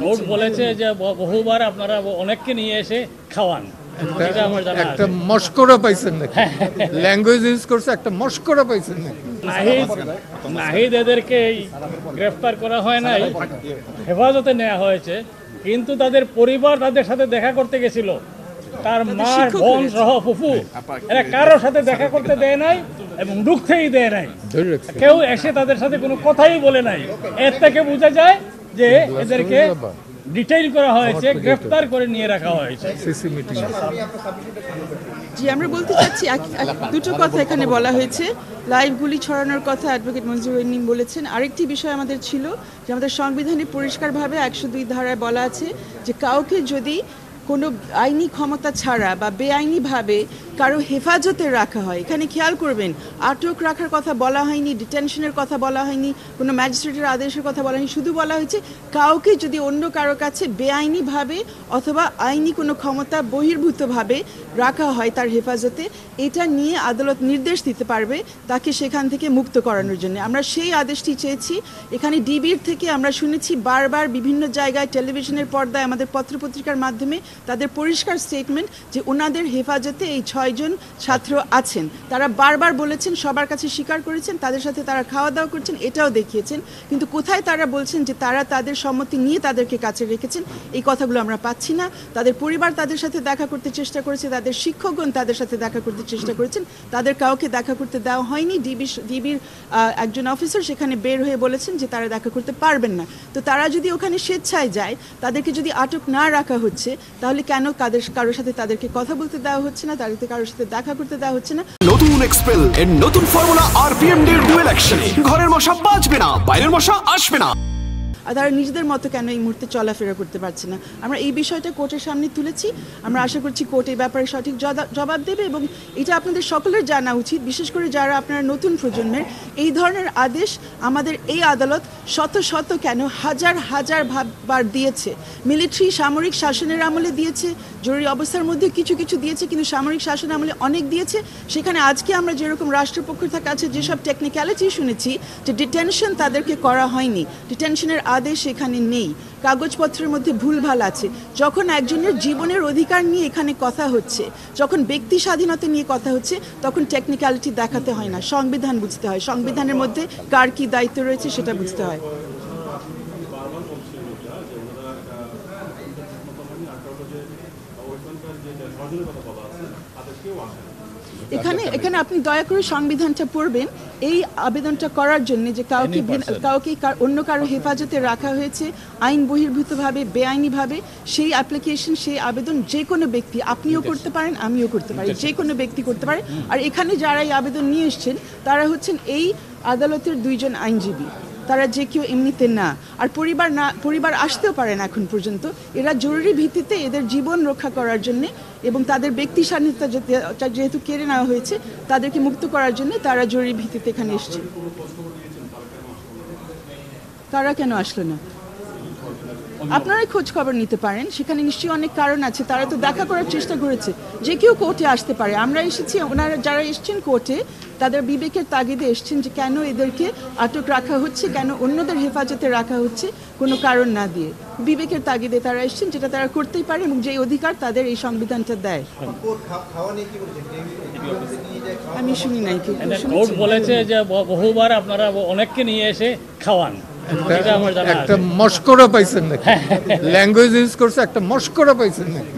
Court বলেছে যে বহুবার আপনারা অনেককে নিয়ে এসে খাওয়ান, একটা মস্করা পাইছেন নাকি? ল্যাঙ্গুয়েজ ইউজ করছে, একটা মস্করা পাইছেন নাকি? নাহিদ এদেরকে গ্রেফতার করা হয় নাই, হেফাজতে নেওয়া হয়েছে, কিন্তু তাদের পরিবার তাদের সাথে দেখা করতে গেছিল। তার মার বোন সহ ফুফু এরা কারোর সাথে দেখা করতে দেয় নাই এবং ঢুকতেই দেয় নাই। কেউ এসে তাদের সাথে কোনো কথাই বলে নাই। এর থেকে বোঝা যায় যে এদেরকে ডিটেইল করা হয়েছে, গ্রেফতার করে নিয়ে রাখা হয়েছে। জি, আমরা বলতে চাচ্ছি দুটো কথা এখানে বলা হয়েছে। লাইভ গুলি ছড়ানোর কথা অ্যাডভোকেট মঞ্জুর রহিম বলেছেন। আরেকটি বিষয় আমাদের ছিল যে আমাদের সংবিধানে পরিষ্কারভাবে 102 ধারায় বলা আছে যে কাউকে যদি কোনো আইনি ক্ষমতা ছাড়া বা বেআইনিভাবে কারো হেফাজতে রাখা হয়, এখানে খেয়াল করবেন আটক রাখার কথা বলা হয়নি, ডিটেনশনের কথা বলা হয়নি, কোনো ম্যাজিস্ট্রেটের আদেশের কথা বলা হয়নি, শুধু বলা হয়েছে কাউকে যদি অন্য কারো কাছে বেআইনিভাবে অথবা আইনি কোনো ক্ষমতা বহির্ভূতভাবে রাখা হয় তার হেফাজতে, এটা নিয়ে আদালত নির্দেশ দিতে পারবে তাকে সেখান থেকে মুক্ত করানোর জন্য। আমরা সেই আদেশটি চেয়েছি। এখানে ডিবির থেকে আমরা শুনেছি বারবার বিভিন্ন জায়গায় টেলিভিশনের পর্দায় আমাদের পত্রপত্রিকার মাধ্যমে তাদের পরিষ্কার স্টেটমেন্ট যে ওনাদের হেফাজতে এই 6 জন ছাত্র আছেন। তারা বারবার বলেছেন, সবার কাছে স্বীকার করেছেন, তাদের সাথে তারা খাওয়া দাওয়া করছেন, এটাও দেখিয়েছেন, কিন্তু কোথায় তারা বলছেন যে তারা তাদের সম্মতি নিয়ে তাদেরকে কাছে রেখেছেন, এই কথাগুলো আমরা পাচ্ছি না। তাদের পরিবার তাদের সাথে দেখা করতে চেষ্টা করেছে, তাদের শিক্ষকগণ তাদের সাথে দেখা করতে চেষ্টা করেছেন, তাদের কাউকে দেখা করতে দেওয়া হয়নি। ডিবির একজন অফিসার সেখানে বের হয়ে বলেছেন যে তারা দেখা করতে পারবেন না। তো তারা যদি ওখানে স্বেচ্ছায় যায়, তাদেরকে যদি আটক না রাখা হচ্ছে, তাহলে কেন কারোর সাথে তাদেরকে কথা বলতে দেওয়া হচ্ছে না, তাদেরকে কারোর সাথে দেখা করতে দেওয়া হচ্ছে না? নতুন এক্সপেল এর নতুন ফর্মুলা আরপিএম এর ডুয়েল অ্যাকশন। ঘরের মশা বাঁচবে না, বাইরের মশা আসবে না। আর তারা নিজেদের মতো কেন এই মুহূর্তে চলাফেরা করতে পারছে না? আমরা এই বিষয়টা কোর্টের সামনে তুলেছি। আমরা আশা করছি কোর্ট এই ব্যাপারে সঠিক জবাব দেবে এবং এটা আপনাদের সকলের জানা উচিত, বিশেষ করে যারা আপনারা নতুন প্রজন্মের। এই ধরনের আদেশ আমাদের এই আদালত শত শত কেন হাজার হাজার বার দিয়েছে। মিলিটারি সামরিক শাসনের আমলে দিয়েছে, জরুরি অবস্থার মধ্যে কিছু কিছু দিয়েছে, কিন্তু সামরিক শাসন আমলে অনেক দিয়েছে। সেখানে আজকে আমরা যেরকম রাষ্ট্রপক্ষ থেকে কাছে যেসব টেকনিক্যালিটি শুনেছি যে ডিটেনশন তাদেরকে করা হয়নি, ডিটেনশনের আদেশ এখানে নেই, কাগজপত্রের মধ্যে ভুলভাল আছে। যখন একজনের জীবনের অধিকার নিয়ে এখানে কথা হচ্ছে, যখন ব্যক্তি স্বাধীনতা নিয়ে কথা হচ্ছে, তখন টেকনিক্যালিটি দেখাতে হয় না, সংবিধান বুঝতে হয়, সংবিধানের মধ্যে কার কি দায়িত্ব রয়েছে সেটা বুঝতে হয়। এখানে আপনি দয়া করে সংবিধানটা পড়বেন এই আবেদনটা করার জন্য যে কাউকে অন্য কারো হেফাজতে রাখা হয়েছে আইন বহির্ভূতভাবে বেআইনিভাবে, সেই অ্যাপ্লিকেশন, সেই আবেদন যে কোনো ব্যক্তি, আপনিও করতে পারেন, আমিও করতে পারি, যে কোনো ব্যক্তি করতে পারে। আর এখানে যারা এই আবেদন নিয়ে এসছেন তারা হচ্ছেন এই আদালতের 2 জন আইনজীবী, তারা যে কেউ এমনিতে না। আর পরিবার আসতেও পারেন এখন পর্যন্ত। এরা জরুরি ভিত্তিতে এদের জীবন রক্ষা করার জন্যে এবং তাদের ব্যক্তি স্বাধীনতা যেহেতু কেড়ে নেওয়া হয়েছে তাদেরকে মুক্ত করার জন্য তারা জরুরি ভিত্তিতে এখানে এসছে। তারা কেন আসলো না? আপনারাই খোঁজ খবর নিতে পারেন, সেখানে নিশ্চয়ই অনেক কারণ আছে। তারা তো দেখা করার চেষ্টা করেছে, যে কেউ কোর্টে আসতে পারে। আমরা এসেছি, ওনারা যারা এসছেন কোর্টে তাদের বিবেকের তাগিদে এসছেন যে কেন এদেরকে আটক রাখা হচ্ছে, কেন অন্যদের হেফাজতে রাখা হচ্ছে কোনো কারণ না দিয়ে। বিবেকের তাগিদে তারা এসছেন, যেটা তারা করতেই পারে এবং যে অধিকার তাদের এই সংবিধানটা দেয়। আমি শুনি নাই। কোর্ট বলেছে যে বহুবার আপনারা অনেককে নিয়ে এসে খাওয়ান, একটা মস্করা পাইছেন নাকি? ল্যাঙ্গুয়েজ ইউজ করছে, একটা মস্করা পাইছেন নাকি?